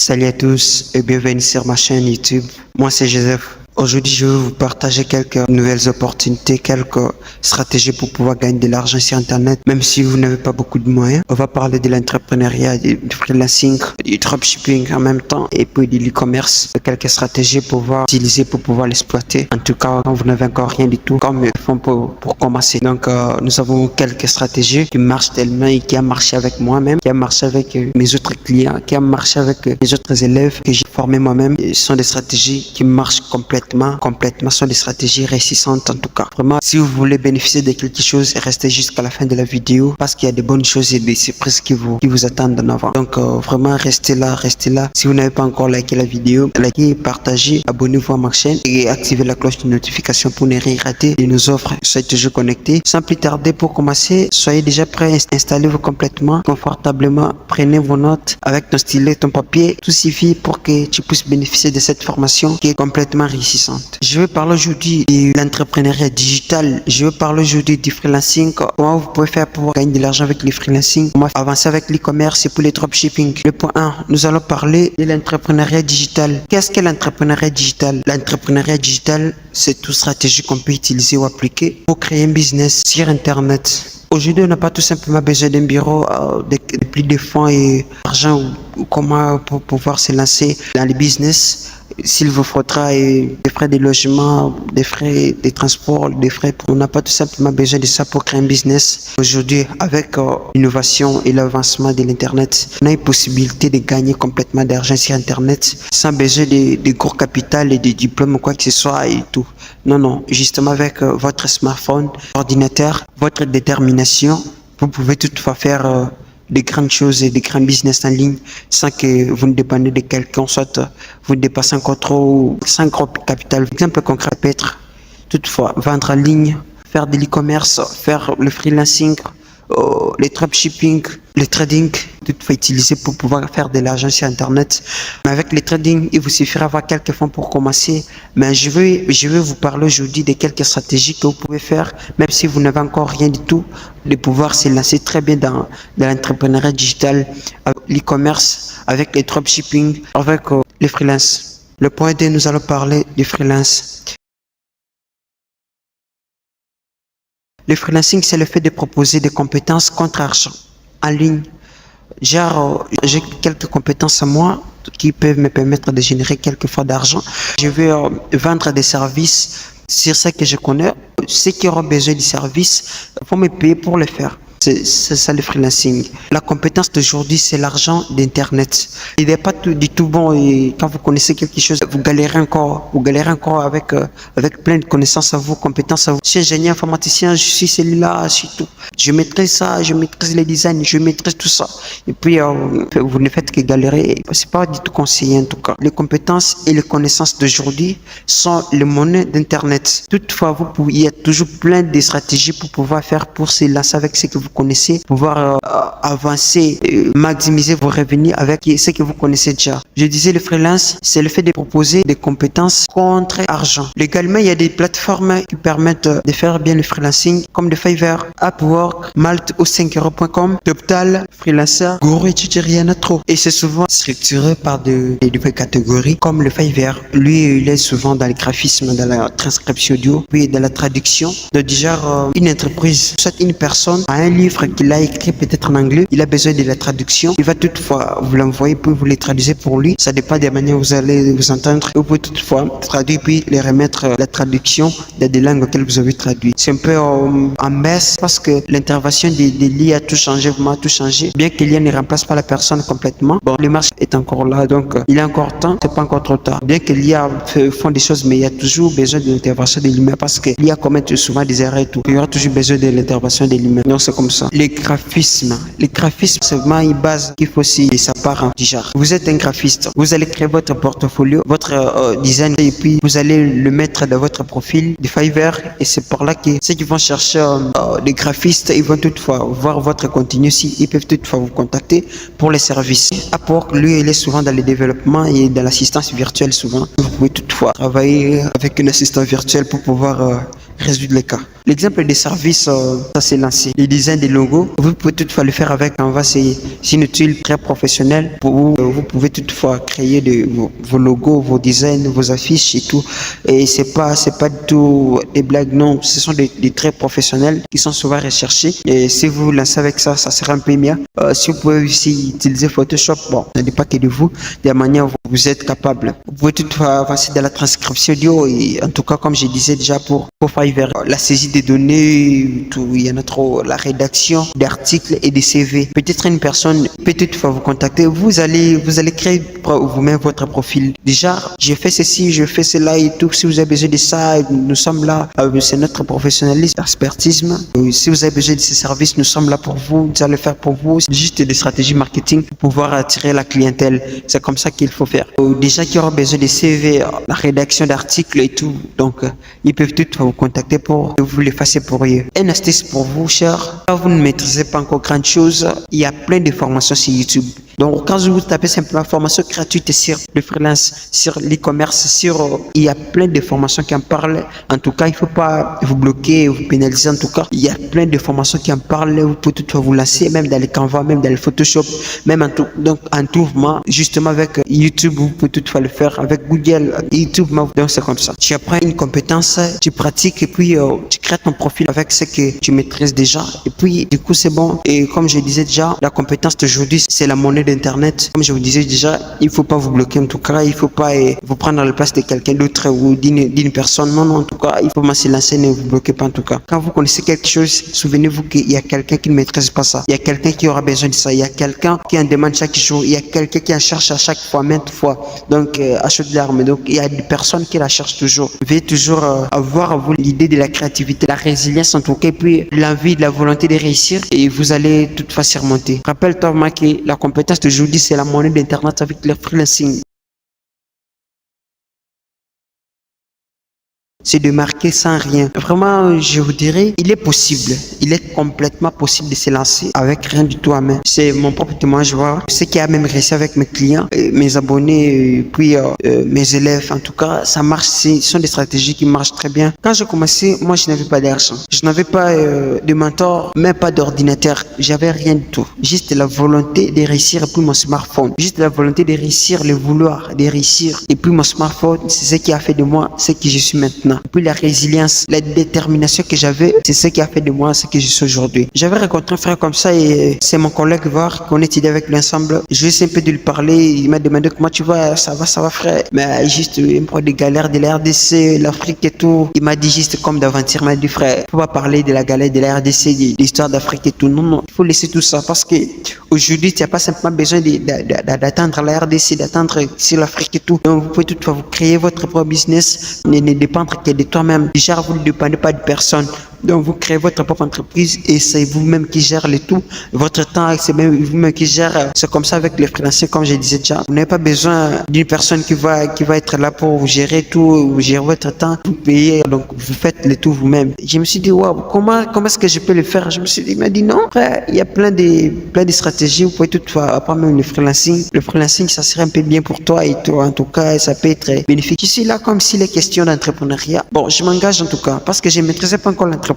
Salut à tous et bienvenue sur ma chaîne YouTube. Moi c'est Joseph. Aujourd'hui je vais vous partager quelques nouvelles opportunités, quelques stratégies pour pouvoir gagner de l'argent sur internet même si vous n'avez pas beaucoup de moyens. On va parler de l'entrepreneuriat, du freelancing, du dropshipping en même temps et puis de l'e-commerce. Quelques stratégies pour pouvoir utiliser pour pouvoir l'exploiter. En tout cas quand vous n'avez encore rien du tout comme fonds pour commencer. Donc nous avons quelques stratégies qui marchent tellement et qui a marché avec moi-même, qui a marché avec mes autres clients, qui a marché avec les autres élèves que j'ai formés moi-même. Ce sont des stratégies qui marchent complètement, sont des stratégies réussissantes en tout cas. Vraiment, si vous voulez bénéficier de quelque chose, restez jusqu'à la fin de la vidéo parce qu'il y a des bonnes choses et des surprises qui vous attendent en avant. Donc vraiment restez là. Si vous n'avez pas encore liké la vidéo, likez, partagez, abonnez-vous à ma chaîne et activez la cloche de notification pour ne rien rater de nos offres. Soyez toujours connectés. Sans plus tarder, pour commencer, soyez déjà prêts, installez-vous complètement, confortablement, prenez vos notes avec ton stylet, ton papier. Tout suffit pour que tu puisses bénéficier de cette formation qui est complètement réussissante. Je vais parler aujourd'hui de l'entrepreneuriat digital. Je vais parler aujourd'hui du freelancing. Comment vous pouvez faire pour gagner de l'argent avec le freelancing. Comment avancer avec l'e-commerce et pour les dropshipping. Le point 1, nous allons parler de l'entrepreneuriat digital. Qu'est-ce que l'entrepreneuriat digital? L'entrepreneuriat digital, c'est toute stratégie qu'on peut utiliser ou appliquer pour créer un business sur internet. Aujourd'hui, on n'a pas tout simplement besoin d'un bureau, de plus de fonds et d'argent ou comment pour pouvoir se lancer dans le business. S'il vous faudra des frais de logement, des frais de transport, des frais, on n'a pas tout simplement besoin de ça pour créer un business. Aujourd'hui, avec l'innovation et l'avancement de l'internet, on a une possibilité de gagner complètement d'argent sur internet sans besoin de gros capital et de diplômes ou quoi que ce soit et tout. Non, justement avec votre smartphone, ordinateur, votre détermination, vous pouvez toutefois faire des grandes choses et des grands business en ligne sans que vous ne dépendez de quelqu'un, soit vous dépassez encore trop sans gros capital. Exemple concret peut être toutefois vendre en ligne, faire de l'e-commerce, faire le freelancing, le dropshipping, le trading, toutefois utilisé pour pouvoir faire de l'argent sur internet. Mais avec le trading, il vous suffira d'avoir quelques fonds pour commencer. Mais je vais vous parler aujourd'hui de quelques stratégies que vous pouvez faire, même si vous n'avez encore rien du tout, de pouvoir se lancer très bien dans l'entrepreneuriat digital, l'e-commerce, avec le dropshipping, avec les freelance. Le point 2, nous allons parler du freelance. Le freelancing, c'est le fait de proposer des compétences contre argent en ligne. Genre, j'ai quelques compétences à moi qui peuvent me permettre de générer quelques fois d'argent. Je vais vendre des services sur ce que je connais. Ceux qui auront besoin du service vont me payer pour le faire. C'est ça le freelancing. La compétence d'aujourd'hui, c'est l'argent d'internet. Il n'est pas du tout bon et quand vous connaissez quelque chose, vous galérez encore avec plein de connaissances à vous, compétences à vous. Je suis ingénieur informaticien, je suis celui-là, je suis tout. Je maîtrise ça, je maîtrise les designs, je maîtrise tout ça. Et puis vous ne faites que galérer. C'est pas du tout conseillé en tout cas. Les compétences et les connaissances d'aujourd'hui sont les monnaies d'internet. Toutefois, il y a toujours plein de stratégies pour pouvoir faire pour se lancer avec ce que vous connaissez, pouvoir avancer, maximiser vos revenus avec ce que vous connaissez déjà. Je disais le freelance, c'est le fait de proposer des compétences contre argent. Légalement, il y a des plateformes qui permettent de faire bien le freelancing comme de Fiverr, Upwork, Malte ou 5euros.com, Toptal, Freelancer, Guru et rien à trop. Et c'est souvent structuré par des catégories comme le Fiverr. Lui, il est souvent dans le graphisme, dans la transcription audio, puis dans la traduction. Donc déjà, une entreprise, soit une personne a un livre qu'il a écrit peut-être en anglais, il a besoin de la traduction, il va toutefois vous l'envoyer puis vous les traduisez pour lui. Ça dépend des manières où vous allez vous entendre. Vous pouvez toutefois traduire puis les remettre la traduction dans des langues auxquelles vous avez traduit. C'est un peu en baisse parce que l'intervention de l'IA a tout changé, vraiment tout changé. Bien que l'IA ne remplace pas la personne complètement, bon, le marché est encore là, donc il est encore temps, c'est pas encore trop tard. Bien que l'IA font des choses, mais il y a toujours besoin de l'intervention de l'humain parce que l'IA commet souvent des erreurs et tout. Il y aura toujours besoin de l'intervention de l'humain. Donc c'est comme ça. Les graphismes, c'est vraiment une base qu'il faut aussi sa part du genre. Vous êtes un graphiste, vous allez créer votre portfolio, votre design et puis vous allez le mettre dans votre profil de Fiverr et c'est par là que ceux qui vont chercher des graphistes, ils vont toutefois voir votre contenu si ils peuvent toutefois vous contacter pour les services. Upwork, lui, il est souvent dans le développement et dans l'assistance virtuelle souvent. Vous pouvez toutefois travailler avec un assistant virtuel pour pouvoir résoudre les cas. L'exemple des services, ça c'est lancé. Les designs des logos, vous pouvez toutefois le faire avec Canva, c'est une outil très professionnelle pour vous. Vous pouvez toutefois créer vos logos, vos designs, vos affiches et tout. Et c'est pas du tout des blagues, non. Ce sont des traits professionnels qui sont souvent recherchés. Et si vous lancez avec ça, ça sera un peu mieux. Si vous pouvez aussi utiliser Photoshop, bon, ça ne dépend que de vous, de la manière où vous êtes capable. Vous pouvez toutefois avancer dans la transcription audio et en tout cas, comme je disais déjà, pour Fiverr, la saisie des données, tout, il y en a trop, la rédaction d'articles et des CV. Peut-être une personne peut toutefois vous contacter. Vous allez créer vous-même votre profil. Déjà, je fais ceci, je fais cela et tout. Si vous avez besoin de ça, nous sommes là. C'est notre professionnalisme, expertisme. Si vous avez besoin de ces services, nous sommes là pour vous. Nous allons le faire pour vous. C'est juste des stratégies marketing pour pouvoir attirer la clientèle. C'est comme ça qu'il faut faire. Déjà qui aura besoin de CV, la rédaction d'articles et tout. Donc, ils peuvent toutefois vous contacter pour que vous les fassiez pour eux. Une astuce pour vous, cher. Quand vous ne maîtrisez pas encore grand chose, il y a plein de formations sur YouTube. Donc, quand vous tapez simplement formation gratuite sur le freelance, sur l'e-commerce, il y a plein de formations qui en parlent. En tout cas, il ne faut pas vous bloquer, vous pénaliser. En tout cas, il y a plein de formations qui en parlent. Vous pouvez toutefois vous lancer, même dans les Canva, même dans le Photoshop, même en tout. Donc, en tout mouvement, justement avec YouTube, vous pouvez toutefois le faire avec Google, YouTube. Donc, c'est comme ça. Tu apprends une compétence, tu pratiques et puis tu crées ton profil avec ce que tu maîtrises déjà. Et puis, du coup, c'est bon. Et comme je disais déjà, la compétence d'aujourd'hui, c'est la monnaie d'Internet. Comme je vous disais déjà, il ne faut pas vous bloquer en tout cas. Il ne faut pas vous prendre à la place de quelqu'un d'autre ou d'une personne. Non, en tout cas, il faut se lancer, ne vous bloquez pas en tout cas. Quand vous connaissez quelque chose, souvenez-vous qu'il y a quelqu'un qui ne maîtrise pas ça. Il y a quelqu'un qui aura besoin de ça. Il y a quelqu'un qui en demande chaque jour. Il y a quelqu'un qui en cherche à chaque fois, maintes fois. Donc, achète l'arme. Donc, il y a des personnes qui la cherchent toujours. Veuillez toujours avoir à vous l'idée de la créativité, la résilience en tout cas, et puis l'envie, la volonté de réussir et vous allez toutefois surmonter. Rappelle-toi, que la compétence d'aujourd'hui, c'est la monnaie d'Internet avec le freelancing. C'est de marquer sans rien. Vraiment, je vous dirais, il est possible. Il est complètement possible de se lancer avec rien du tout à main. C'est mon propre témoignage, voir ce qui a même réussi avec mes clients, mes abonnés, puis mes élèves. En tout cas, ça marche. Ce sont des stratégies qui marchent très bien. Quand j'ai commencé, moi, je n'avais pas d'argent. Je n'avais pas de mentor, même pas d'ordinateur. J'avais rien du tout. Juste la volonté de réussir et puis mon smartphone. Juste la volonté de réussir, le vouloir de réussir. Et puis mon smartphone, c'est ce qui a fait de moi ce que je suis maintenant. Et puis la résilience, la détermination que j'avais, c'est ce qui a fait de moi ce que je suis aujourd'hui. J'avais rencontré un frère comme ça et c'est mon collègue voir qu'on étudiait avec lui ensemble. Je vais un peu de lui parler, il m'a demandé comment tu vas, ça va frère. Mais juste il me parle des galères de la RDC, l'Afrique et tout. Il m'a dit juste comme d'aventure, il m'a dit frère, faut pas parler de la galère de la RDC, de l'histoire d'Afrique et tout. Non, il faut laisser tout ça parce que aujourd'hui tu n'as pas simplement besoin d'attendre la RDC, d'attendre sur l'Afrique et tout. Donc vous pouvez toutefois vous créer votre propre business, ne dépendre que de toi-même. Déjà, vous ne dépendez pas de personne. Donc, vous créez votre propre entreprise et c'est vous-même qui gère le tout. Votre temps, c'est même vous-même qui gère. C'est comme ça avec les freelancers, comme je disais déjà. Vous n'avez pas besoin d'une personne qui va être là pour vous gérer tout, vous gérer votre temps, vous payer. Donc, vous faites le tout vous-même. Je me suis dit, waouh, comment est-ce que je peux le faire? Je me suis dit, il m'a dit non, frère, il y a plein de stratégies. Vous pouvez toutefois apprendre même le freelancing. Le freelancing, ça serait un peu bien pour toi et toi, en tout cas, ça peut être bénéfique. Je suis là comme si les questions d'entrepreneuriat. Bon, je m'engage en tout cas parce que je ne maîtrisais pas encore l'entrepreneuriat.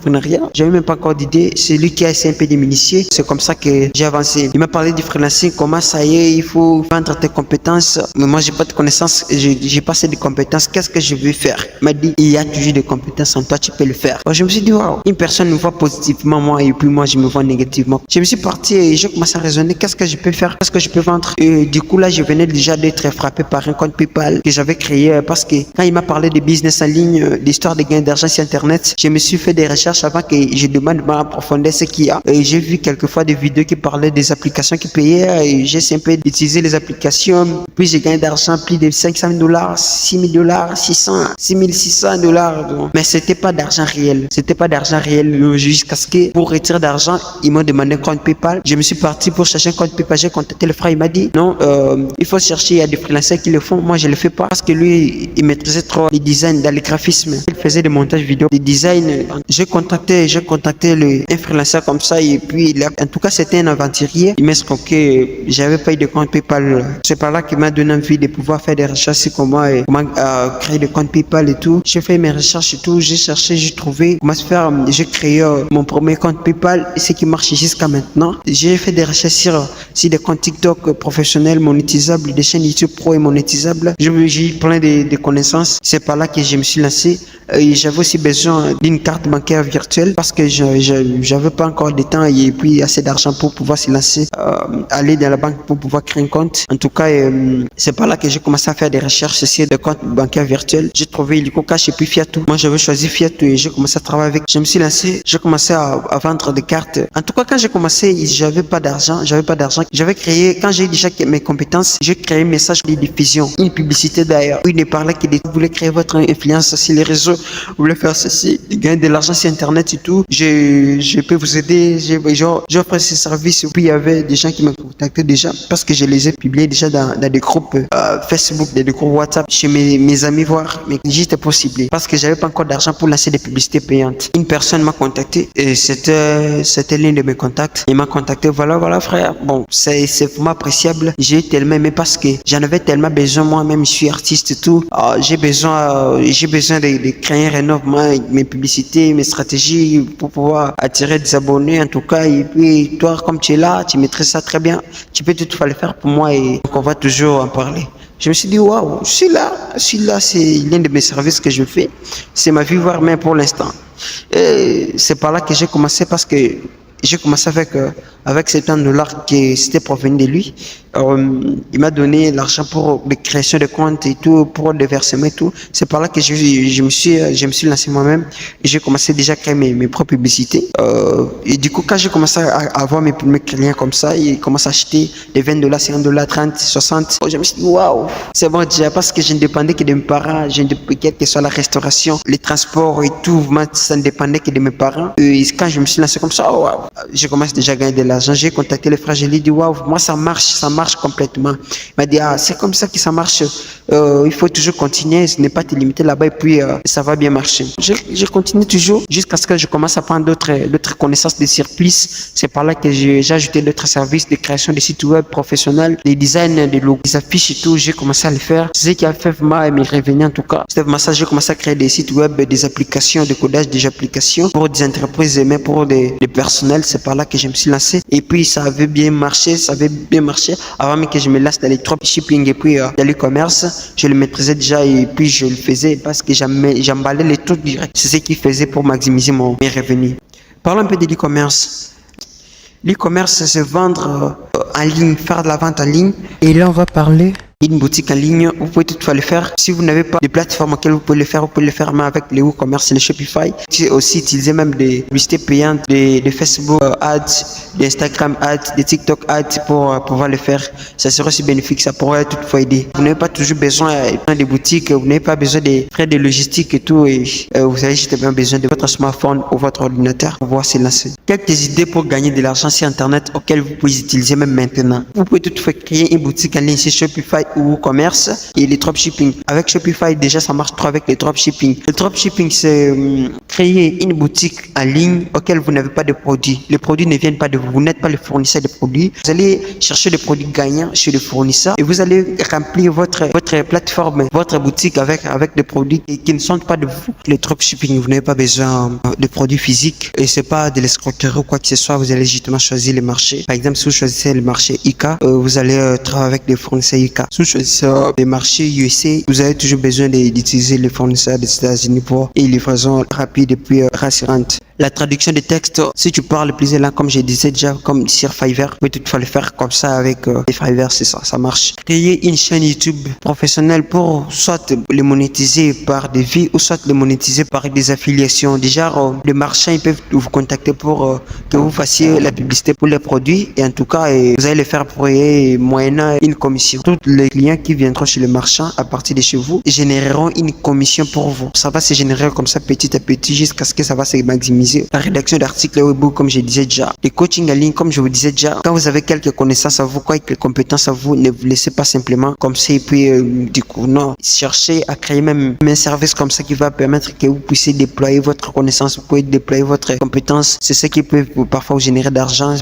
J'avais même pas encore d'idée. C'est lui qui a essayé un peu de m'initier. C'est comme ça que j'ai avancé. Il m'a parlé du freelancing, comment ça y est, il faut vendre tes compétences. Mais moi, j'ai pas de connaissances, j'ai pas assez de compétences. Qu'est-ce que je vais faire? Il m'a dit, il y a toujours des compétences en toi, tu peux le faire. Alors, je me suis dit, waouh, une personne me voit positivement, moi, et puis moi, je me vois négativement. Je me suis parti et j'ai commencé à raisonner, qu'est-ce que je peux faire? Qu'est-ce que je peux vendre? Et du coup, là, je venais déjà d'être frappé par un compte PayPal que j'avais créé parce que quand il m'a parlé de business en ligne, d'histoire de gain d'argent sur Internet, je me suis fait des recherches avant que je demande de m'approfondir ce qu'il y a. Et j'ai vu quelquefois des vidéos qui parlaient des applications qui payaient et j'ai essayé d'utiliser les applications. Puis j'ai gagné d'argent plus de $500, $6,000, 600, $6,600. Mais c'était pas d'argent réel. C'était pas d'argent réel jusqu'à ce que pour retirer d'argent, ils m'ont demandé un compte PayPal. Je me suis parti pour chercher un compte PayPal. J'ai contacté le frère. Il m'a dit non, il faut chercher. Il y a des freelancers qui le font. Moi, je le fais pas parce que lui, il maîtrisait trop les designs dans les graphismes. Il faisait des montages vidéo, des designs. J'ai j'ai contacté un freelancer comme ça et puis en tout cas c'était un aventurier. Il m'a escroqué, j'avais pas eu de compte PayPal. C'est par là qu'il m'a donné envie de pouvoir faire des recherches sur comment créer des comptes PayPal et tout. J'ai fait mes recherches et tout, j'ai cherché, j'ai trouvé comment se faire. J'ai créé mon premier compte PayPal et ce qui marche jusqu'à maintenant. J'ai fait des recherches sur des comptes TikTok professionnels monétisables, des chaînes YouTube pro et monétisables. J'ai eu plein de connaissances. C'est par là que je me suis lancé. J'avais aussi besoin d'une carte bancaire virtuelle parce que j'avais pas encore de temps et puis assez d'argent pour pouvoir se lancer, aller dans la banque pour pouvoir créer un compte. En tout cas, c'est par là que j'ai commencé à faire des recherches sur des comptes bancaires virtuels. J'ai trouvé Illico Cash et puis Fiatou. Moi, j'avais choisi Fiatou et j'ai commencé à travailler avec. Je me suis lancé, j'ai commencé à vendre des cartes. En tout cas, quand j'ai commencé, j'avais pas d'argent. J'avais créé, quand j'ai déjà mes compétences, j'ai créé un message de diffusion, une publicité d'ailleurs, où il ne parlait que vous voulez créer votre influence sur les réseaux, vous voulez faire ceci, gagner de l'argent sur Internet et tout. Je peux vous aider. J'offre ces services. Puis il y avait des gens qui me contactaient déjà parce que je les ai publiés déjà dans des groupes Facebook, des groupes WhatsApp chez mes amis voir, mais j'étais possible parce que j'avais pas encore d'argent pour lancer des publicités payantes. Une personne m'a contacté et c'était l'un de mes contacts. Il m'a contacté, voilà frère. Bon, c'est vraiment appréciable. J'ai tellement aimé parce que j'en avais tellement besoin. Moi-même, je suis artiste et tout. J'ai besoin de créer un rénovement, mes publicités, mes stratégies pour pouvoir attirer des abonnés en tout cas. Et puis toi, comme tu es là, tu maîtrises ça très bien. Tu peux tout le faire pour moi et donc on va toujours en parler. Je me suis dit, waouh, je suis là, c'est l'un de mes services que je fais. C'est ma vie, voire même pour l'instant. Et c'est par là que j'ai commencé parce que j'ai commencé avec $70 qui c'était provenu de lui. Il m'a donné l'argent pour la création de comptes et tout, pour le versement et tout. C'est par là que je me suis lancé moi-même et j'ai commencé déjà à créer mes propres publicités. Et du coup, quand j'ai commencé à avoir mes premiers clients comme ça, ils commencent à acheter des $20, $50, 30, 60. Je me suis dit, waouh, c'est bon déjà parce que je ne dépendais que de mes parents, quelle que soit la restauration, les transports et tout, ça ne dépendait que de mes parents. Et quand je me suis lancé comme ça, waouh, j'ai commencé déjà à gagner de l'argent. J'ai contacté le frère, je lui ai dit, waouh, moi ça marche complètement. Il m'a dit, c'est comme ça que ça marche. Il faut toujours continuer, ce n'est pas te limiter là-bas et puis ça va bien marcher. Je continue toujours jusqu'à ce que je commence à prendre d'autres connaissances des surplus. C'est par là que j'ai ajouté d'autres services de création de sites web professionnels, des designs, des logos, des affiches et tout. J'ai commencé à le faire. C'est ce qui a fait vraiment mes revenus en tout cas. C'était vraiment ça, j'ai commencé à créer des sites web, des applications, des codages, des applications pour des entreprises et même pour des personnels. C'est par là que je me suis lancé et puis ça avait bien marché, avant même que je me lance dans les dropshipping et puis dans l'e-commerce. Je le maîtrisais déjà et puis je le faisais parce que j'emballais les trucs direct. C'est ce qui faisait pour maximiser mes revenus. Parlons un peu de l'e-commerce. L'e-commerce, c'est vendre en ligne, faire de la vente en ligne. Et là, on va parler d'une boutique en ligne. Vous pouvez toutefois le faire. Si vous n'avez pas de plateforme auquel vous pouvez le faire même avec les e-commerce et le Shopify. Vous pouvez aussi utiliser même des publicités payantes, des Facebook ads, des Instagram ads, des TikTok ads pour pouvoir le faire. Ça serait aussi bénéfique. Ça pourrait toutefois aider. Vous n'avez pas toujours besoin de boutiques. Vous n'avez pas besoin des frais de logistique et tout. Et vous avez juste besoin de votre smartphone ou votre ordinateur pour pouvoir se lancer. Quelques idées pour gagner de l'argent sur Internet auxquelles vous pouvez utiliser même maintenant. Vous pouvez toutefois créer une boutique en ligne sur Shopify ou commerce et les dropshipping. Avec Shopify, déjà, ça marche trop avec les dropshipping. Le dropshipping, c'est créer une boutique en ligne auquel vous n'avez pas de produits. Les produits ne viennent pas de vous. Vous n'êtes pas le fournisseur de produits. Vous allez chercher des produits gagnants chez le fournisseur et vous allez remplir votre plateforme, votre boutique avec des produits qui ne sont pas de vous. Le dropshipping, vous n'avez pas besoin de produits physiques et c'est pas de l'escroquerie ou quoi que ce soit. Vous allez justement choisir les marchés. Par exemple, si vous choisissez le marché ICA, vous allez travailler avec des fournisseurs ICA. Si vous choisissez les marchés USA, vous avez toujours besoin d'utiliser les fournisseurs des États-Unis pour une livraison rapide et puis rassurante. La traduction des textes, si tu parles plusieurs langues, comme je disais déjà, comme sur Fiverr, tu peux toutefois le faire comme ça avec les Fiverr, c'est ça, ça marche. Créer une chaîne YouTube professionnelle pour soit les monétiser par des vues ou soit les monétiser par des affiliations. Déjà, les marchands ils peuvent vous contacter pour que vous fassiez la publicité pour les produits et en tout cas, vous allez le faire pour moyennant une commission. Tous les clients qui viendront chez le marchand à partir de chez vous généreront une commission pour vous. Ça va se générer comme ça petit à petit jusqu'à ce que ça va se maximiser. optimiser la rédaction d'articles web, comme je disais déjà, les coachings en ligne, comme je vous disais déjà. Quand vous avez quelques connaissances à vous, quelques compétences à vous, ne vous laissez pas simplement comme ça et puis du coup, non. Cherchez à créer même un service comme ça qui va permettre que vous puissiez déployer votre connaissance, vous pouvez déployer votre compétence. C'est ce qui peut parfois vous générer d'argent.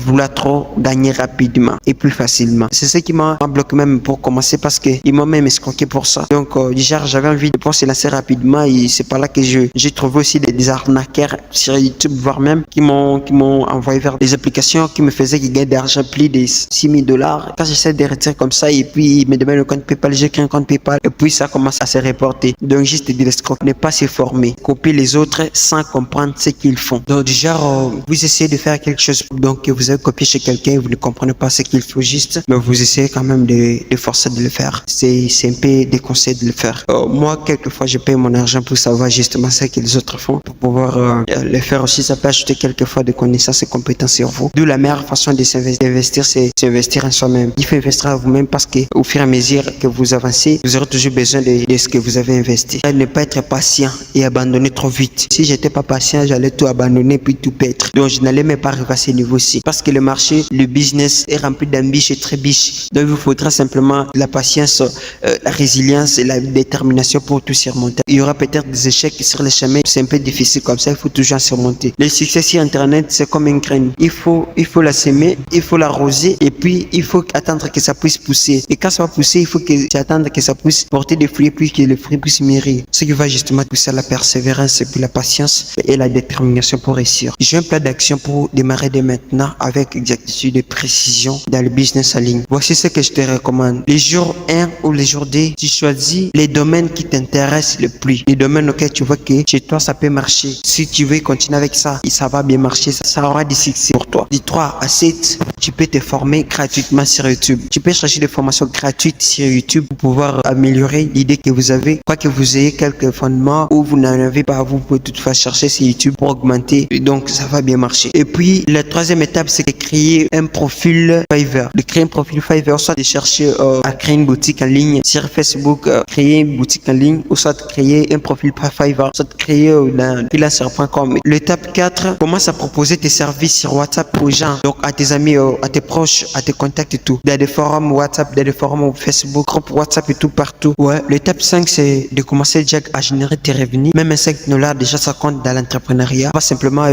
Vouloir trop gagner rapidement et plus facilement. C'est ce qui m'a bloqué même pour commencer parce que ils m'ont même escroqué pour ça. Donc déjà j'avais envie de pouvoir se lancer rapidement et c'est par là que j'ai trouvé aussi des arnaqueurs sur YouTube, voire même qui m'ont envoyé vers des applications qui me faisaient gagner d'argent plus de $6,000. Quand j'essaie de retirer comme ça et puis ils me demandent le compte PayPal, j'ai créé un compte PayPal et puis ça commence à se reporter. Donc juste de l'escroc, ne pas se former, copier les autres sans comprendre ce qu'ils font. Donc déjà vous essayez de faire quelque chose donc vous avez copier chez quelqu'un et vous ne comprenez pas ce qu'il faut juste, mais vous essayez quand même de forcer de le faire. C'est un peu déconseillé de le faire. Moi, quelquefois, je paye mon argent pour savoir justement ce que les autres font, pour pouvoir le faire aussi. Ça peut ajouter quelquefois des connaissances et compétences sur vous. D'où la meilleure façon de s'investir, c'est s'investir en soi-même. Il faut investir à vous-même parce que au fur et à mesure que vous avancez, vous aurez toujours besoin de ce que vous avez investi. Ne pas être patient et abandonner trop vite. Si j'étais pas patient, j'allais tout abandonner puis tout perdre. Donc, je n'allais même pas arriver à ce niveau-ci. Parce que le marché, le business est rempli d'embûches et trébiches. Donc, il vous faudra simplement la patience, la résilience et la détermination pour tout surmonter. Il y aura peut-être des échecs sur le chemin. C'est un peu difficile comme ça. Il faut toujours surmonter. Le succès sur Internet, c'est comme une graine. Il faut la semer, il faut l'arroser et puis il faut attendre que ça puisse pousser. Et quand ça va pousser, il faut que tu attendes que ça puisse porter des fruits puis que les fruits puissent mûrir. Ce qui va justement pousser à la persévérance et puis la patience et la détermination pour réussir. J'ai un plan d'action pour démarrer dès maintenant avec exactitude et précision dans le business en ligne. Voici ce que je te recommande. Les jours 1 ou les jours 2, tu choisis les domaines qui t'intéressent le plus. Les domaines auxquels tu vois que chez toi ça peut marcher. Si tu veux continuer avec ça, et ça va bien marcher, ça aura du succès pour toi. Du 3 à 7, tu peux te former gratuitement sur YouTube. Tu peux chercher des formations gratuites sur YouTube pour pouvoir améliorer l'idée que vous avez. Quoi que vous ayez quelques fondements ou vous n'en avez pas, vous pouvez toutefois chercher sur YouTube pour augmenter. Et donc ça va bien marcher. Et puis la troisième étape, c'est de créer un profil Fiverr. De créer un profil Fiverr, soit de chercher à créer une boutique en ligne sur Facebook, créer une boutique en ligne, ou soit de créer un profil Fiverr, soit de créer dans freelancer.com. L'étape 4, commence à proposer tes services sur WhatsApp aux gens, donc à tes amis, à tes proches, à tes contacts et tout. Dans des forums WhatsApp, dans des forums Facebook, groupe WhatsApp et tout partout. Ouais. L'étape 5, c'est de commencer déjà à générer tes revenus. Même un $5, déjà ça compte dans l'entrepreneuriat. Pas simplement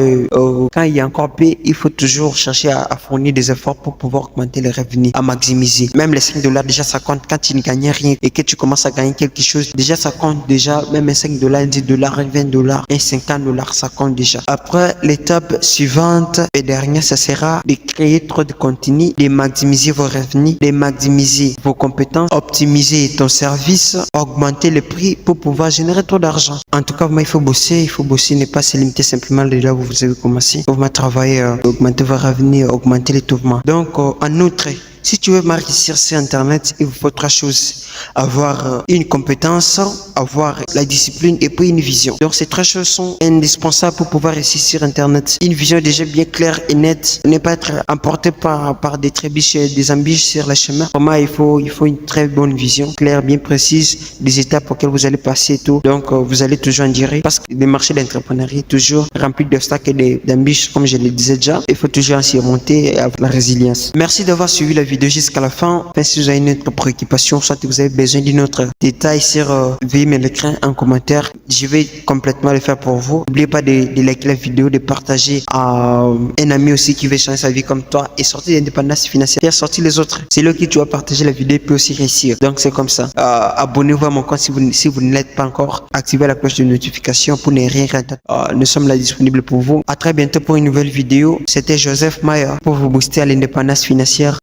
quand il y a encore peu, il faut toujours chercher à fournir des efforts pour pouvoir augmenter les revenus, à maximiser. Même les $5, déjà ça compte quand tu ne gagnes rien et que tu commences à gagner quelque chose. Déjà ça compte déjà, même un $5, un $10, un $20, un $50, ça compte déjà. Après, l'étape suivante et dernière, ça sera de créer trop de contenu, de maximiser vos revenus, de maximiser vos compétences, optimiser ton service, augmenter le prix pour pouvoir générer trop d'argent. En tout cas, il faut bosser, ne pas se limiter simplement de là où vous avez commencé. Il faut travailler, augmenter vos revenus, augmenter les mouvements. Donc, en outre, si tu veux marcher sur Internet, il vous faut 3 choses. Avoir une compétence, avoir la discipline et puis une vision. Donc ces 3 choses sont indispensables pour pouvoir réussir sur Internet. Une vision déjà bien claire et nette. Ne pas être emporté par des trébiches et des embûches sur le chemin. Vraiment, il faut une très bonne vision, claire, bien précise, des étapes auxquelles vous allez passer et tout. Donc vous allez toujours en dire. Parce que le marché d'entrepreneuriat est toujours rempli d'obstacles et d'embûches, comme je le disais déjà. Il faut toujours en surmonter et avoir la résilience. Merci d'avoir suivi la vidéo jusqu'à la fin. Enfin, si vous avez une autre préoccupation, soit que vous avez besoin d'une autre détail sur veuillez me l'écrire en commentaire. Je vais complètement le faire pour vous. N'oubliez pas de liker la vidéo, de partager à un ami aussi qui veut changer sa vie comme toi et sortir d'indépendance financière, sortir les autres. C'est là que tu vas partager la vidéo et puis aussi réussir. Donc c'est comme ça. Abonnez-vous à mon compte si vous ne l'êtes pas encore. Activez la cloche de notification pour ne rien rater. Nous sommes là disponibles pour vous. À très bientôt pour une nouvelle vidéo. C'était Joseph Maya pour vous booster à l'indépendance financière.